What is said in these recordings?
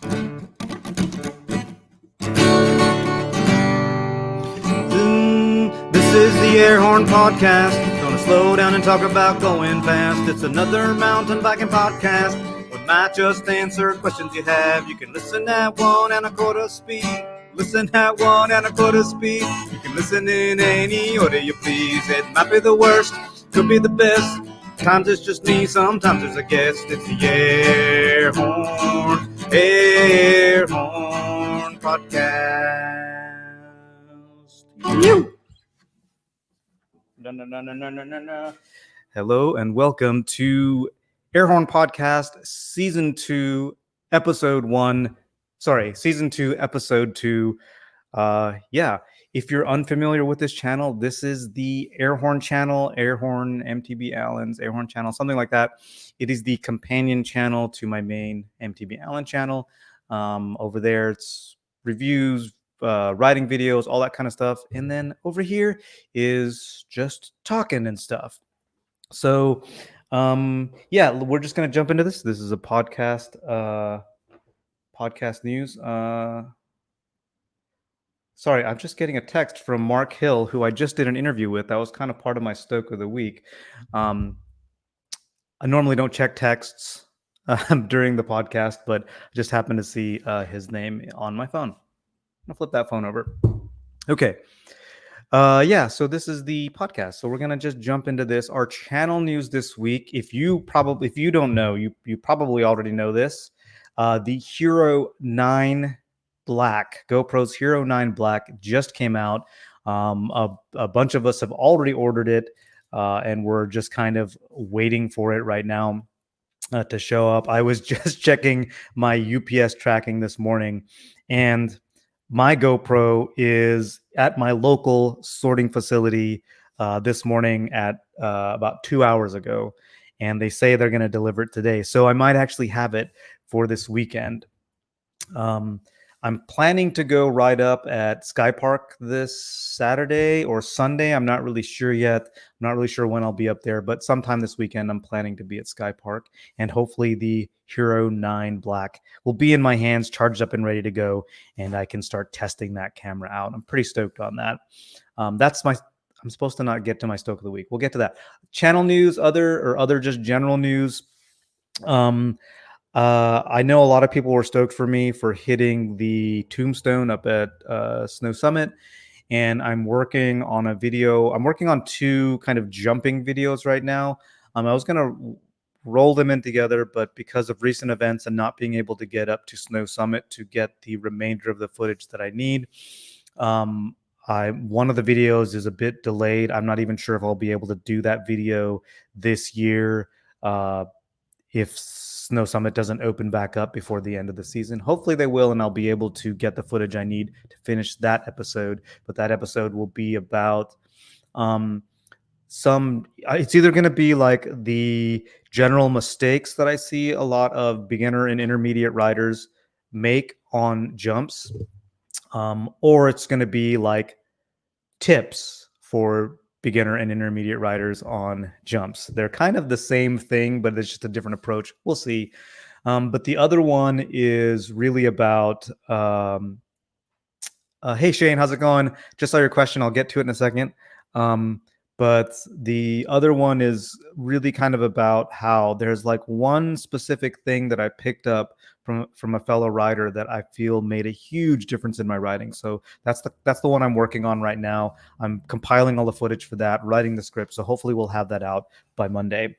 This is the Airhorn podcast. Gonna slow down and talk about going fast. It's another mountain biking podcast. We might just answer questions you have. You can listen at 1 1/4 speed. Listen at 1 1/4 speed. You can listen in any order you please. It might be the worst, could be the best. Sometimes it's just me, sometimes there's a guest. It's the Airhorn podcast. Hello and welcome to Airhorn Podcast Season 2, Episode 1. Season 2, Episode 2. If you're unfamiliar with this channel, this is the Airhorn channel, Airhorn, MTB ALAN's Airhorn channel, something like that. It is the companion channel to my main MTB ALAN channel. Over there, it's reviews, writing videos, all that kind of stuff. And then over here is just talking and stuff. So, we're just going to jump into this. This is a podcast news. Sorry, I'm just getting a text from Mark Hill, who I just did an interview with. That was kind of part of my Stoke of the Week. I normally don't check texts during the podcast, but I just happened to see his name on my phone. I'm going to flip that phone over. Okay. So this is the podcast. So we're going to just jump into this. Our channel news this week, if you don't know, you probably already know this. The Hero 9 Black, GoPro's Hero 9 Black just came out. A bunch of us have already ordered it, and we're just kind of waiting for it right now to show up. I was just checking my UPS tracking this morning, and my GoPro is at my local sorting facility this morning at about 2 hours ago, and they say they're going to deliver it today. So I might actually have it for this weekend. I'm planning to go ride up at Sky Park this Saturday or Sunday. I'm not really sure yet. I'm not really sure when I'll be up there, but sometime this weekend I'm planning to be at Sky Park, and hopefully the Hero 9 Black will be in my hands, charged up and ready to go, and I can start testing that camera out. I'm pretty stoked on that. I'm supposed to not get to my Stoke of the Week. We'll get to that. Channel news, other just general news. I know a lot of people were stoked for me for hitting the tombstone up at Snow Summit, and I'm working on a video. I'm working on two kind of jumping videos right now. I was going to roll them in together, but because of recent events and not being able to get up to Snow Summit to get the remainder of the footage that I need, one of the videos is a bit delayed. I'm not even sure if I'll be able to do that video this year if Snow Summit doesn't open back up before the end of the season. Hopefully they will, and I'll be able to get the footage I need to finish that episode. But that episode will be about it's either going to be like the general mistakes that I see a lot of beginner and intermediate riders make on jumps, or it's going to be like tips for beginner and intermediate riders on jumps. They're kind of the same thing, but it's just a different approach. We'll see. But the other one is really about, hey Shane, how's it going? Just saw your question. I'll get to it in a second. But the other one is really kind of about how there's like one specific thing that I picked up from a fellow rider that I feel made a huge difference in my riding. So that's the one I'm working on right now. I'm compiling all the footage for that, writing the script. So hopefully we'll have that out by Monday.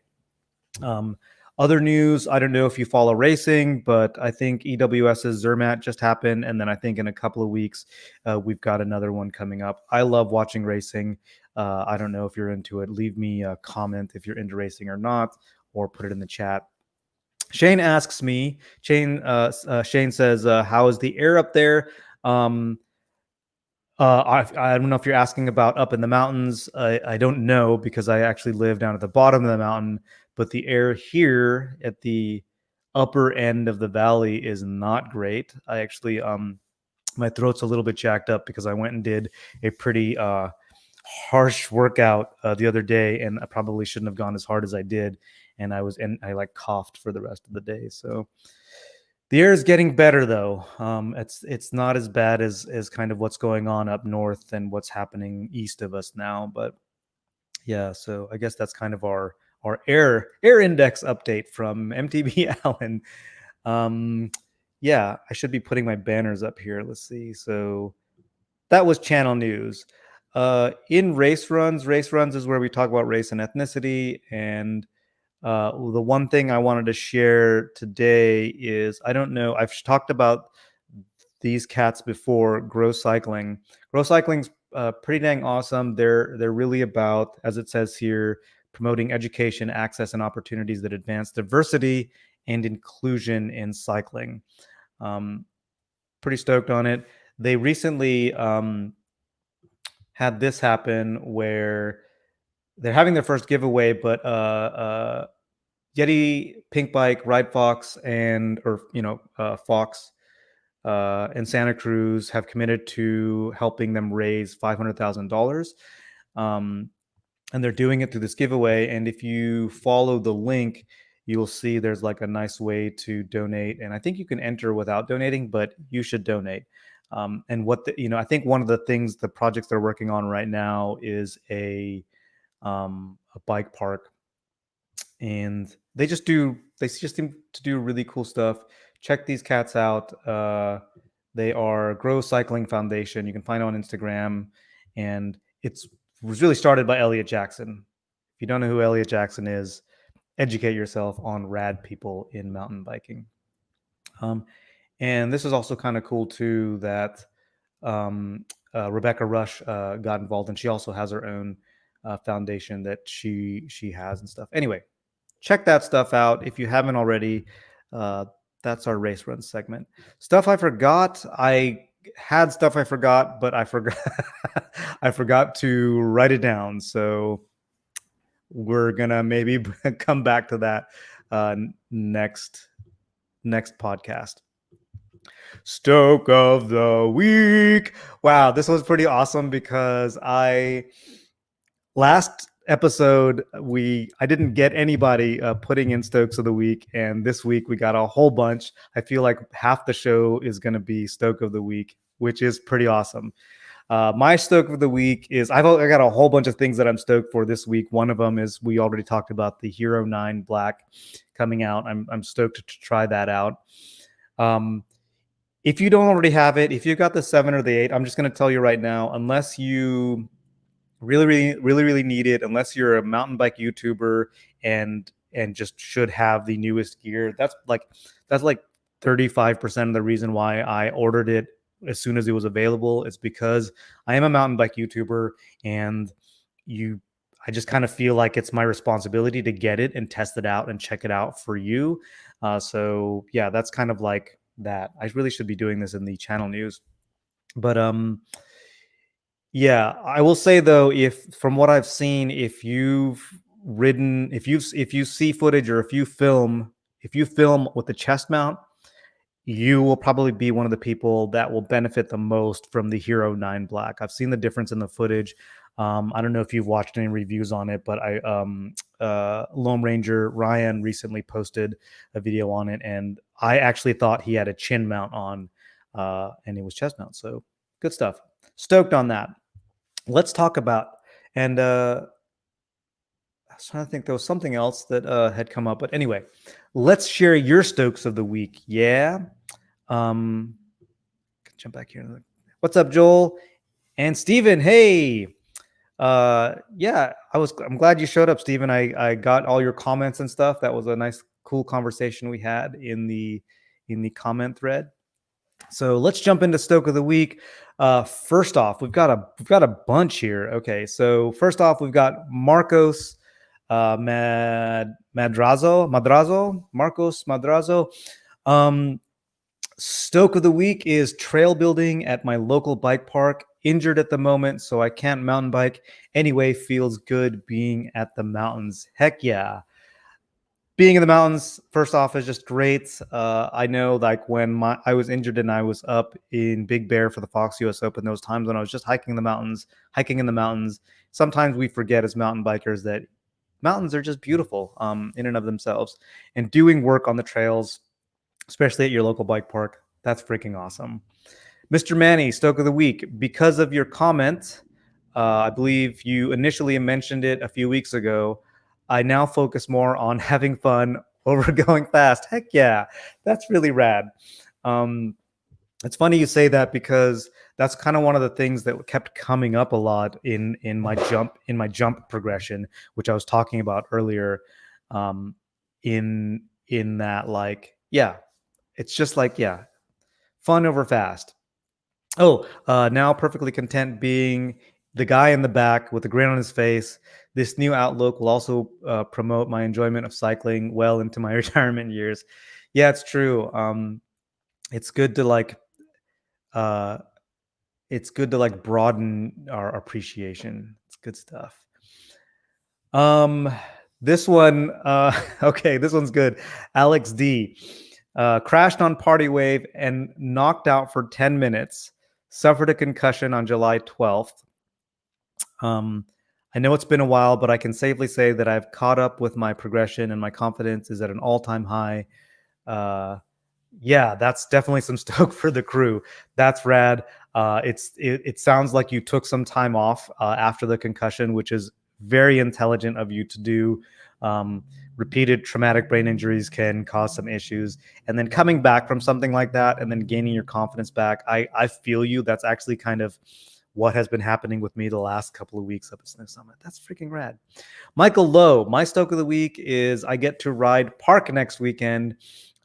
Other news, I don't know if you follow racing, but I think EWS's Zermatt just happened. And then I think in a couple of weeks, we've got another one coming up. I love watching racing. I don't know if you're into it. Leave me a comment if you're into racing or not, or put it in the chat. Shane asks me, Shane says, how is the air up there? I don't know if you're asking about up in the mountains. I don't know, because I actually live down at the bottom of the mountain, but the air here at the upper end of the valley is not great. I actually, my throat's a little bit jacked up because I went and did a pretty harsh workout the other day, and I probably shouldn't have gone as hard as I did. And I like coughed for the rest of the day. So The air is getting better though. It's not as bad as kind of what's going on up north and what's happening east of us now. But yeah, so I guess that's kind of our air index update from MTB Allen. Yeah, I should be putting my banners up here. Let's see. So that was channel news. In race runs is where we talk about race and ethnicity. And the one thing I wanted to share today is, I don't know, I've talked about these cats before. Grow Cycling. Grow Cycling's pretty dang awesome. They're really about, as it says here, promoting education, access, and opportunities that advance diversity and inclusion in cycling. Pretty stoked on it. They recently had this happen where they're having their first giveaway, but Yeti, Pink Bike, Ride Fox, and Fox and Santa Cruz have committed to helping them raise $500,000, and they're doing it through this giveaway. And if you follow the link, you'll see there's like a nice way to donate, and I think you can enter without donating, but you should donate. And I think one of the things, the projects they're working on right now is a bike park, and they just seem to do really cool stuff. Check these cats out. They are Grow Cycling Foundation. You can find it on Instagram, and it was really started by Elliot Jackson. If you don't know who Elliot Jackson is, educate yourself on rad people in mountain biking. And this is also kind of cool too, that Rebecca Rush got involved, and she also has her own foundation that she has and stuff. Anyway, check that stuff out if you haven't already. That's our race run segment. Stuff I forgot. I had stuff I forgot, but I forgot I forgot to write it down. So we're gonna maybe come back to that next podcast. Stoke of the week. Wow, this was pretty awesome because last episode I didn't get anybody putting in Stokes of the week, and this week we got a whole bunch. I feel like half the show is going to be Stoke of the week, which is pretty awesome. My Stoke of the week is, I got a whole bunch of things that I'm stoked for this week. One of them is, we already talked about the Hero 9 Black coming out. I'm stoked to try that out. If you don't already have it, if you got the 7 or the 8, I'm just going to tell you right now, unless you really need it, unless you're a mountain bike YouTuber and just should have the newest gear, that's like 35% of the reason why I ordered it as soon as it was available. It's because I am a mountain bike YouTuber, and I just kind of feel like it's my responsibility to get it and test it out and check it out for you. So yeah, that's kind of like that. I really should be doing this in the channel news. But yeah, I will say though, from what I've seen, if you see footage, or if you film with the chest mount, you will probably be one of the people that will benefit the most from the Hero 9 Black. I've seen the difference in the footage. I don't know if you've watched any reviews on it, but Lone Ranger Ryan recently posted a video on it, and I actually thought he had a chin mount on, and it was chest mount. So good stuff. Stoked on that. Let's talk about, and I was trying to think, there was something else that had come up, but anyway, let's share your Stokes of the week. Yeah. Jump back here. What's up, Joel and Steven? Hey. Yeah, I'm glad you showed up, Steven. I got all your comments and stuff. That was a nice, cool conversation we had in the comment thread. So let's jump into Stoke of the week. First off, we've got a bunch here. Okay, so first off, we've got Marcos Madrazo. Marcos Madrazo. Stoke of the week is trail building at my local bike park. Injured at the moment, so I can't mountain bike. Anyway, feels good being at the mountains. Heck yeah. Being in the mountains, first off, is just great. I know, like, when I was injured and I was up in Big Bear for the Fox US Open, those times when I was just hiking in the mountains, sometimes we forget as mountain bikers that mountains are just beautiful in and of themselves. And doing work on the trails especially at your local bike park. That's freaking awesome. Mr. Manny, Stoke of the Week, because of your comment, I believe you initially mentioned it a few weeks ago. I now focus more on having fun over going fast. Heck yeah, that's really rad. Um, it's funny you say that because that's kind of one of the things that kept coming up a lot in my jump progression, which I was talking about earlier. Um, in that, like, yeah, it's just like, yeah, fun over fast. Oh, now perfectly content being the guy in the back with a grin on his face. This new outlook will also promote my enjoyment of cycling well into my retirement years. Yeah, it's true. It's good to like uh, it's good to like broaden our appreciation. It's good stuff. Um, this one, okay, this one's good. Alex D. Crashed on Party Wave and knocked out for 10 minutes. Suffered a concussion on July 12th. Um, I know it's been a while, but I can safely say that I've caught up with my progression and my confidence is at an all-time high. Uh, yeah, that's definitely some stoke for the crew. That's rad. It sounds like you took some time off after the concussion, which is very intelligent of you to do. Repeated traumatic brain injuries can cause some issues, and then coming back from something like that and then gaining your confidence back, I feel you. That's actually kind of what has been happening with me the last couple of weeks up at Snow Summit. That's freaking rad. Michael Lowe, my stoke of the week is I get to ride park next weekend.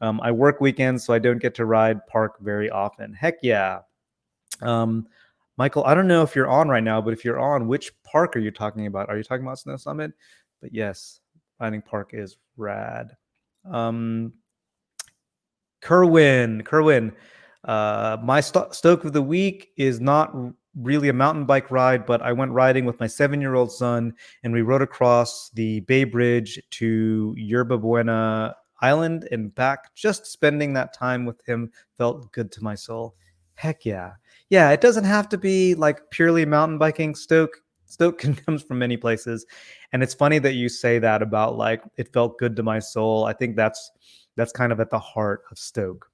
I work weekends, so I don't get to ride park very often. Heck yeah. Um, Michael, I don't know if you're on right now, but if you're on, which park are you talking about? Are you talking about Snow Summit? But yes, riding park is rad. Um, Kerwin, my stoke of the week is not really a mountain bike ride, but I went riding with my 7-year-old son, and we rode across the Bay Bridge to Yerba Buena Island and back. Just spending that time with him felt good to my soul. Heck yeah. Yeah, it doesn't have to be like purely mountain biking. Stoke can comes from many places. And it's funny that you say that about like it felt good to my soul. I think that's kind of at the heart of Stoke.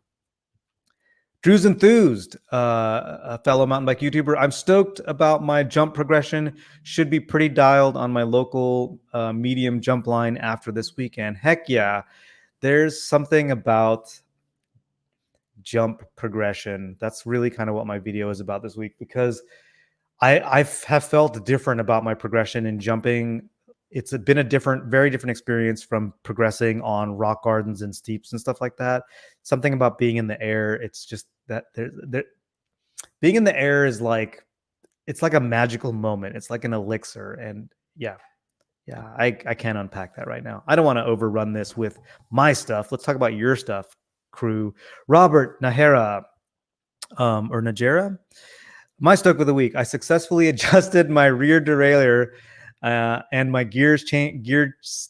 Drew's enthused, a fellow mountain bike YouTuber. I'm stoked about my jump progression. Should be pretty dialed on my local medium jump line after this weekend. Heck yeah. There's something about jump progression. That's really kind of what my video is about this week, because I have felt different about my progression in jumping. It's been a very different experience from progressing on rock gardens and steeps and stuff like that. Something about being in the air. It's just that being in the air is like, it's like a magical moment. It's like an elixir. And yeah, I can't unpack that right now. I don't want to overrun this with my stuff. Let's talk about your stuff, crew. Robert Nahera, or Najera. My stoke of the week: I successfully adjusted my rear derailleur, and my gear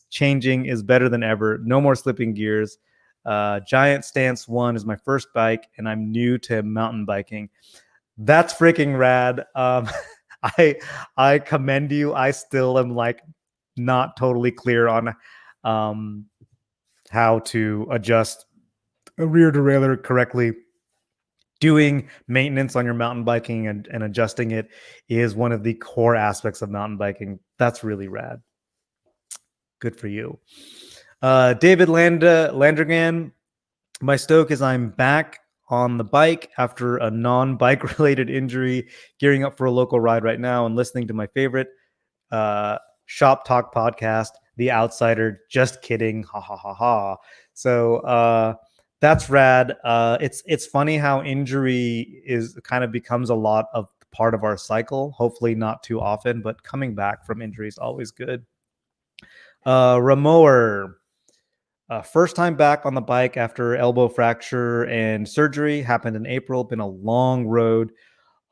changing is better than ever. No more slipping gears. Giant Stance 1 is my first bike, and I'm new to mountain biking. That's freaking rad. I I commend you. I still am like not totally clear on um, how to adjust a rear derailleur correctly. Doing maintenance on your mountain biking and adjusting it is one of the core aspects of mountain biking. That's really rad. Good for you. David Landrigan, my stoke is I'm back on the bike after a non-bike related injury, gearing up for a local ride right now and listening to my favorite shop talk podcast, The Outsider. Just kidding. Ha ha ha ha. So that's rad. It's funny how injury is kind of becomes a lot of part of our cycle. Hopefully not too often, but coming back from injury is always good. Ramoer, first time back on the bike after elbow fracture and surgery, happened in April. Been a long road.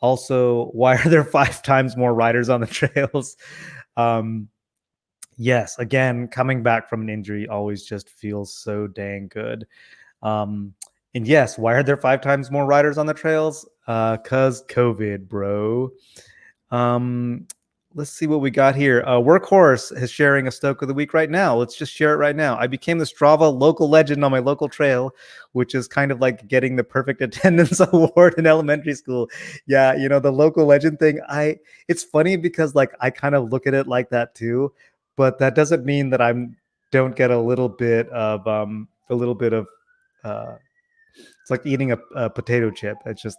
Also, why are there 5 times more riders on the trails? Yes, again, coming back from an injury always just feels so dang good. And yes, why are there 5 times more riders on the trails? Cause COVID, bro. let's see what we got here. Workhorse is sharing a Stoke of the Week right now. Let's just share it right now. I became the Strava local legend on my local trail, which is kind of like getting the perfect attendance award in elementary school. Yeah, the local legend thing. It's funny because like I kind of look at it like that too, but that doesn't mean that don't get a little bit of uh, it's like eating a potato chip. I just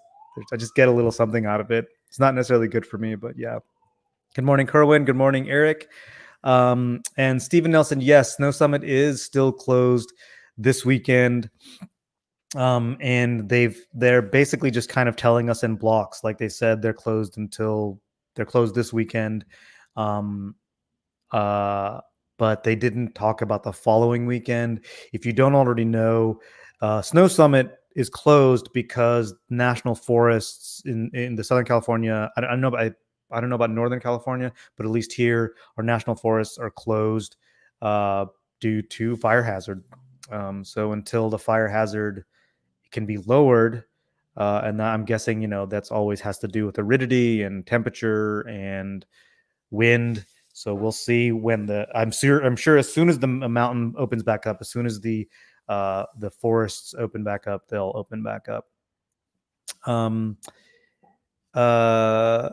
get a little something out of it. It's not necessarily good for me, but yeah. Good morning, Kerwin. Good morning, Eric. And Stephen Nelson, yes, Snow Summit is still closed this weekend. And they're basically just kind of telling us in blocks. Like they said, they're closed this weekend. Um, but they didn't talk about the following weekend. If you don't already know, Snow Summit is closed because national forests in the Southern California. I don't know about Northern California, but at least here, our national forests are closed due to fire hazard. So until the fire hazard can be lowered, and I'm guessing that's always has to do with aridity and temperature and wind. So we'll see when I'm sure as soon as the mountain opens back up, as soon as the forests open back up, they'll open back up. Uh,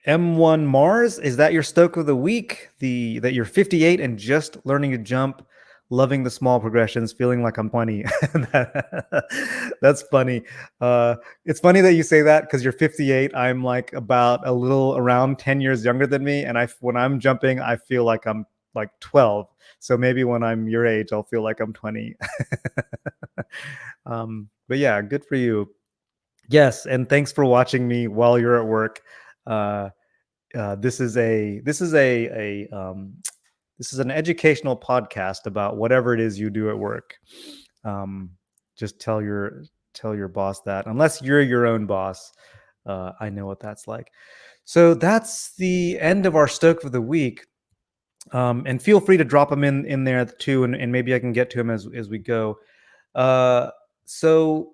M1 Mars, is that your Stoke of the Week? That you're 58 and just learning to jump, loving the small progressions, feeling like I'm 20. That's funny. It's funny that you say that because you're 58. I'm like about a little around 10 years younger than me, and when I'm jumping, I feel like I'm like 12. So maybe when I'm your age, I'll feel like I'm 20. But yeah, good for you. Yes, and thanks for watching me while you're at work. This is an educational podcast about whatever it is you do at work. Just tell your boss that, unless you're your own boss. I know what that's like. So that's the end of our Stoke for the week. And feel free to drop them in there too, and maybe I can get to them as we go. So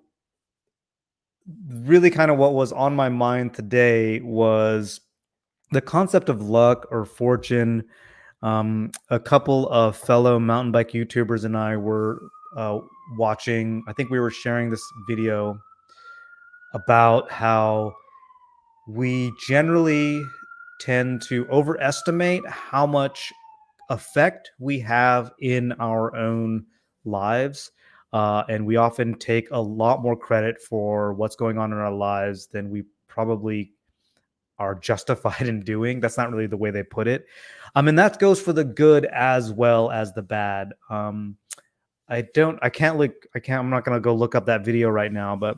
really kind of what was on my mind today was the concept of luck or fortune. A couple of fellow mountain bike YouTubers and I were watching, I think we were sharing this video about how we generally tend to overestimate how much effect we have in our own lives. And we often take a lot more credit for what's going on in our lives than we probably are justified in doing. That's not really the way they put it. And that goes for the good as well as the bad. I'm not going to go look up that video right now, but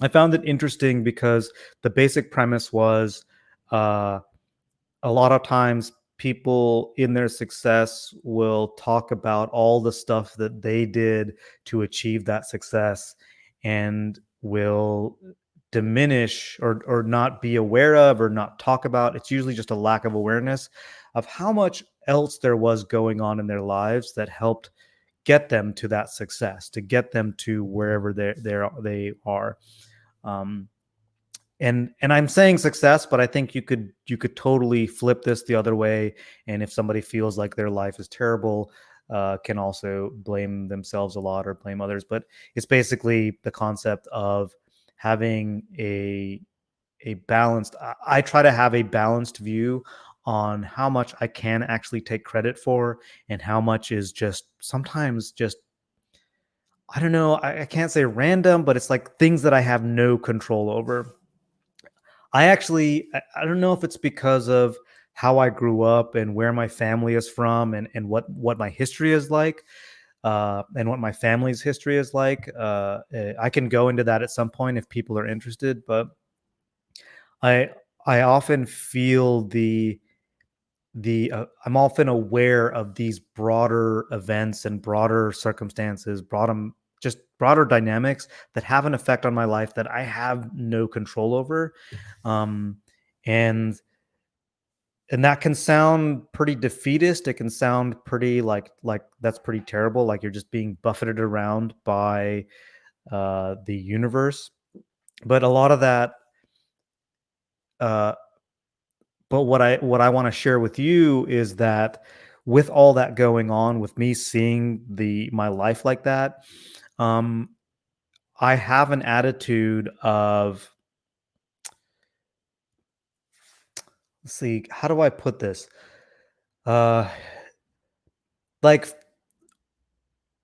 I found it interesting because the basic premise was uh, a lot of times people in their success will talk about all the stuff that they did to achieve that success and will diminish or not be aware of or not talk about. It's usually just a lack of awareness of how much else there was going on in their lives that helped get them to that success, to get them to wherever they are. um, and I'm saying success, but I think you could totally flip this the other way. And if somebody feels like their life is terrible, can also blame themselves a lot or blame others. But it's basically the concept of having a balanced. I try to have a balanced view on how much I can actually take credit for and how much is just sometimes just, I don't know. I can't say random, but it's like things that I have no control over. I don't know if it's because of how I grew up and where my family is from and what my history is like, and what my family's history is like. I can go into that at some point if people are interested, but I I often feel I'm often aware of these broader events and broader circumstances, broader dynamics that have an effect on my life that I have no control over. Um, and that can sound pretty defeatist. It can sound pretty like that's pretty terrible. Like you're just being buffeted around by the universe. But a lot of that, But what I want to share with you is that with all that going on, with me seeing the my life like that, um, I have an attitude of, let's see, how do I put this? Uh, like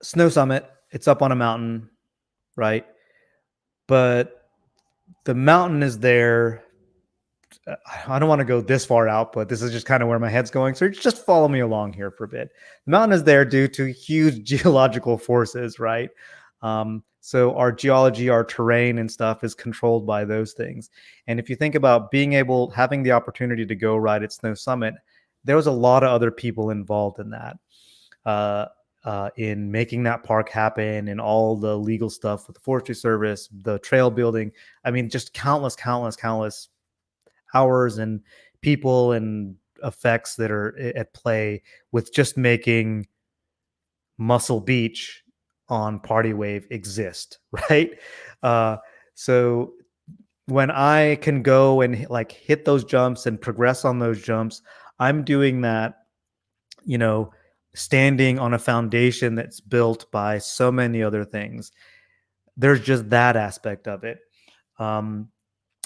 Snow Summit, it's up on a mountain, right? But the mountain is there. I don't want to go this far out, but this is just kind of where my head's going. So just follow me along here for a bit. The mountain is there due to huge geological forces, right? So our geology, our terrain and stuff is controlled by those things. And if you think about having the opportunity to go ride at Snow Summit, there was a lot of other people involved in that. Uh, in making that park happen and all the legal stuff with the Forestry Service, the trail building. I mean, just countless hours and people and effects that are at play with just making Muscle Beach on Party Wave exist, right? Uh, so when I can go and like hit those jumps and progress on those jumps, I'm doing that, you know, standing on a foundation that's built by so many other things. There's just that aspect of it. Um,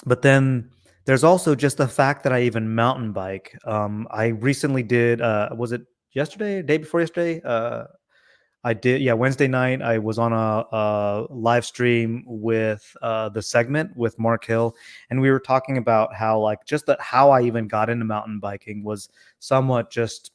but then there's also just the fact that I even mountain bike. I recently did, was it yesterday, day before yesterday? I did, yeah, Wednesday night. I was on a live stream with the segment with Mark Hill, and we were talking about how, like, just that how I even got into mountain biking was somewhat just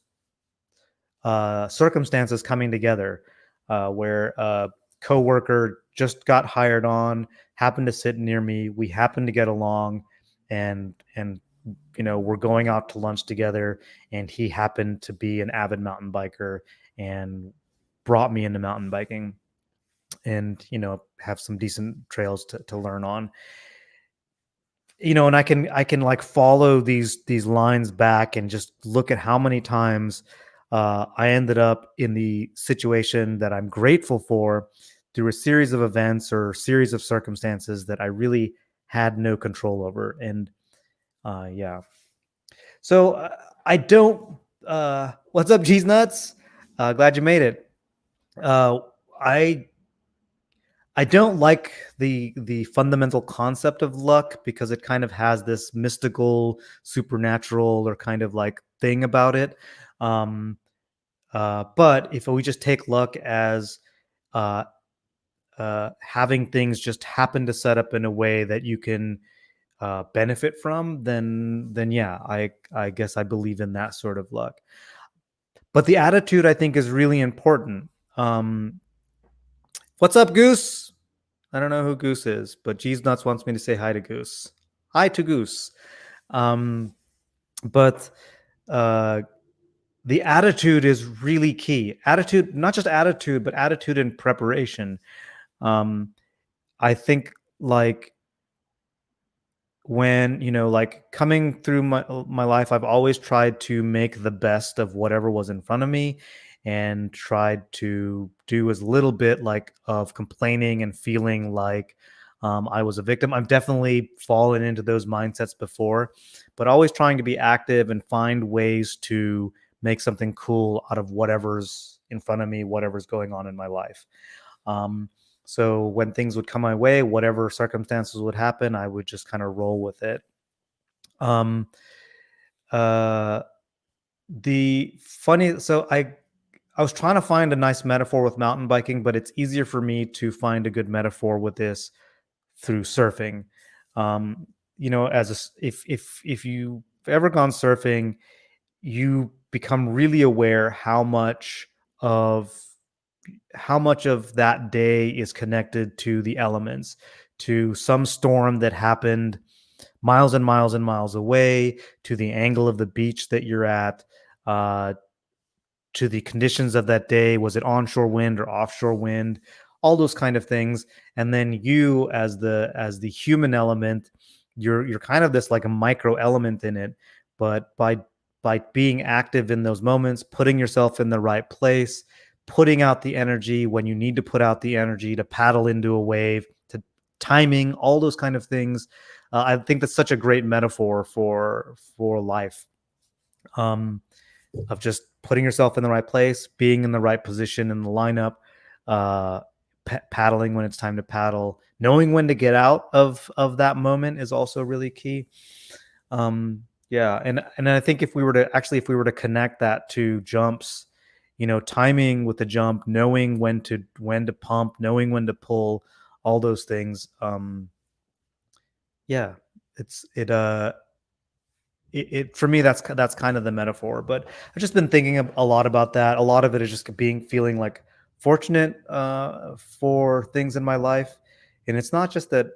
circumstances coming together, where a coworker just got hired on, happened to sit near me. We happened to get along, and we're going out to lunch together, and he happened to be an avid mountain biker and brought me into mountain biking, and have some decent trails to learn on. And I can like follow these lines back and just look at how many times I ended up in the situation that I'm grateful for through a series of events or series of circumstances that I really had no control over. And yeah, so I don't. What's up, cheese nuts? Glad you made it. Uh, I I don't like the fundamental concept of luck because it kind of has this mystical, supernatural, or kind of like thing about it. Um, but if we just take luck as uh, having things just happen to set up in a way that you can benefit from, then yeah, I guess I believe in that sort of luck. But the attitude I think is really important. What's up, Goose? I don't know who Goose is, but Cheese Nuts wants me to say hi to Goose. Hi to Goose. Um, but uh, the attitude is really key. Attitude, not just attitude, but attitude and preparation. Um, I think like when like coming through my life, I've always tried to make the best of whatever was in front of me, and tried to do as little bit like of complaining and feeling like I was a victim. I've definitely fallen into those mindsets before, but always trying to be active and find ways to make something cool out of whatever's in front of me, whatever's going on in my life. um, so when things would come my way, whatever circumstances would happen, I would just kind of roll with it. Um, uh, the funny, so I was trying to find a nice metaphor with mountain biking, but it's easier for me to find a good metaphor with this through surfing. Um, if you've ever gone surfing, you become really aware of how much of that day is connected to the elements, to some storm that happened miles and miles and miles away, to the angle of the beach that you're at, uh, to the conditions of that day. Was it onshore wind or offshore wind? All those kind of things. And then you, as the human element, you're kind of this like a micro element in it. But by being active in those moments, putting yourself in the right place, putting out the energy when you need to put out the energy to paddle into a wave, timing, all those kind of things. I think that's such a great metaphor for life. Of just putting yourself in the right place, being in the right position in the lineup, uh, paddling when it's time to paddle, knowing when to get out of that moment is also really key. Yeah, and I think if we were to connect that to jumps, timing with the jump, knowing when to pump, knowing when to pull, all those things. Yeah, it's it for me, that's kind of the metaphor. But I've just been thinking a lot about that. A lot of it is just feeling like fortunate for things in my life, and it's not that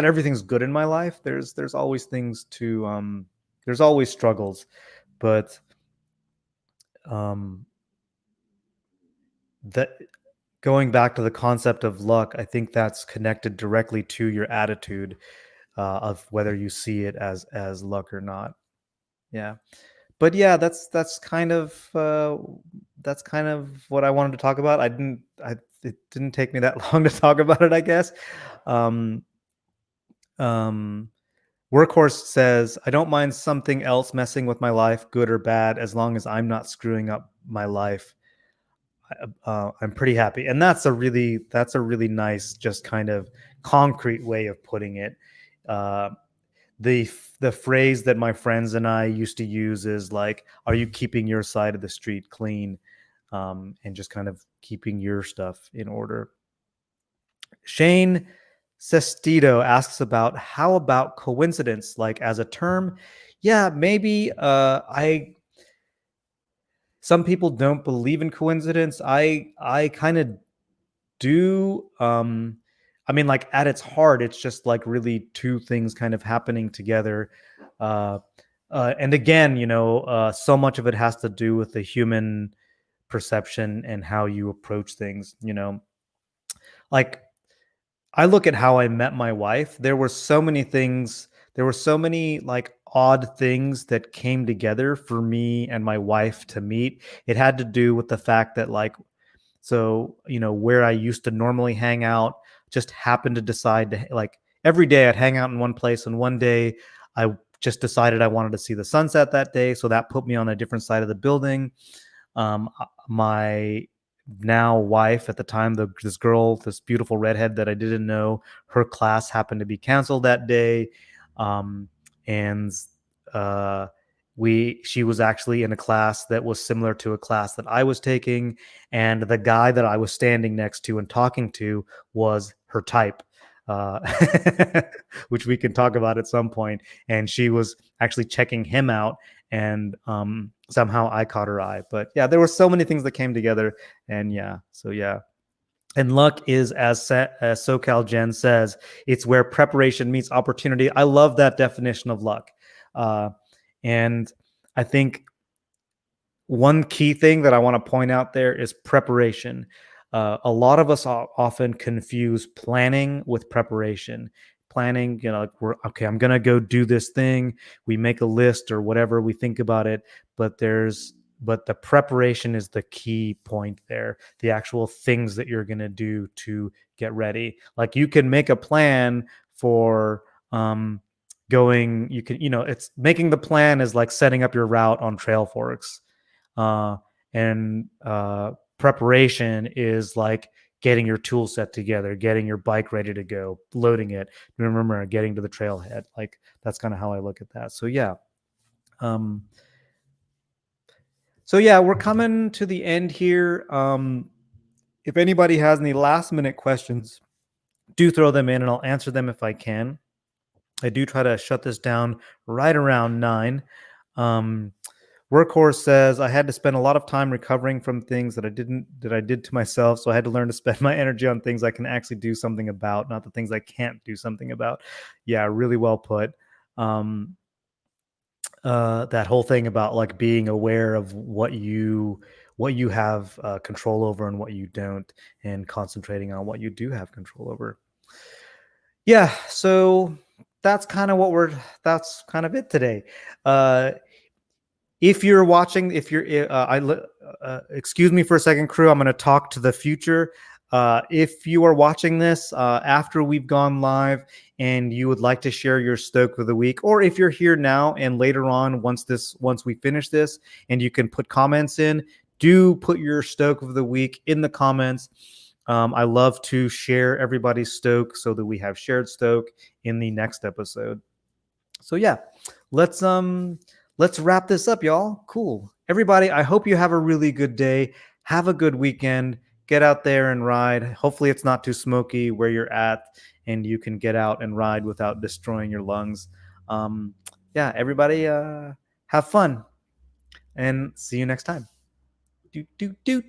everything's good in my life. There's always things to there's always struggles, but um that going back to the concept of luck, I think that's connected directly to your attitude of whether you see it as luck or not. Yeah. But yeah, that's kind of what I wanted to talk about. It didn't take me that long to talk about it, I guess. Um, um, Workhorse says, I don't mind something else messing with my life, good or bad, as long as I'm not screwing up my life. I'm pretty happy, and that's a really nice, just kind of concrete way of putting it. Uh, the phrase that my friends and I used to use is like, "Are you keeping your side of the street clean?" And just kind of keeping your stuff in order. Shane Sestito asks about how about coincidence, like as a term? Yeah, maybe. I Some people don't believe in coincidence. I kind of do. I mean, like at its heart, it's just like really two things kind of happening together. Uh, and again, so much of it has to do with the human perception and how you approach things. Like I look at how I met my wife. There were so many like odd things that came together for me and my wife to meet. It had to do with the fact that where I used to normally hang out, just happened to decide to like every day I'd hang out in one place, and one day I just decided I wanted to see the sunset that day, so that put me on a different side of the building. My now wife at the time, this beautiful redhead that I didn't know, her class happened to be canceled that day, and uh, she was actually in a class that was similar to a class that I was taking, and the guy that I was standing next to and talking to was her type. Uh, which we can talk about at some point. And she was actually checking him out, and somehow I caught her eye. But yeah, there were so many things that came together, and yeah, so yeah. And luck is, as SoCal Jen says, it's where preparation meets opportunity. I love that definition of luck, and I think one key thing that I want to point out there is preparation. A lot of us often confuse planning with preparation. Planning, like I'm going to go do this thing. We make a list or whatever, we think about it, but the preparation is the key point there. The actual things that you're going to do to get ready. Like you can make a plan for going. You can, it's making the plan is like setting up your route on Trailforks, uh, and preparation is like getting your tool set together, getting your bike ready to go, loading it, remember getting to the trailhead. Like that's kind of how I look at that. So yeah. um so yeah, we're coming to the end here. If anybody has any last minute questions, do throw them in and I'll answer them if I can. I do try to shut this down right around 9. Workhorse says, I had to spend a lot of time recovering from things that I did to myself. So I had to learn to spend my energy on things I can actually do something about, not the things I can't do something about. Yeah, really well put. That whole thing about like being aware of what you have control over and what you don't, and concentrating on what you do have control over. Yeah, so that's kind of it today. If you're watching, excuse me for a second, crew. I'm going to talk to the future. If you are watching this after we've gone live and you would like to share your stoke of the week, or if you're here now and later on, once we finish this, and you can put comments in, do put your stoke of the week in the comments. I love to share everybody's stoke so that we have shared stoke in the next episode. So yeah, let's wrap this up, y'all. Cool. Everybody, I hope you have a really good day. Have a good weekend. Get out there and ride. Hopefully it's not too smoky where you're at and you can get out and ride without destroying your lungs. Yeah, everybody have fun and see you next time. Doot, doot, doot.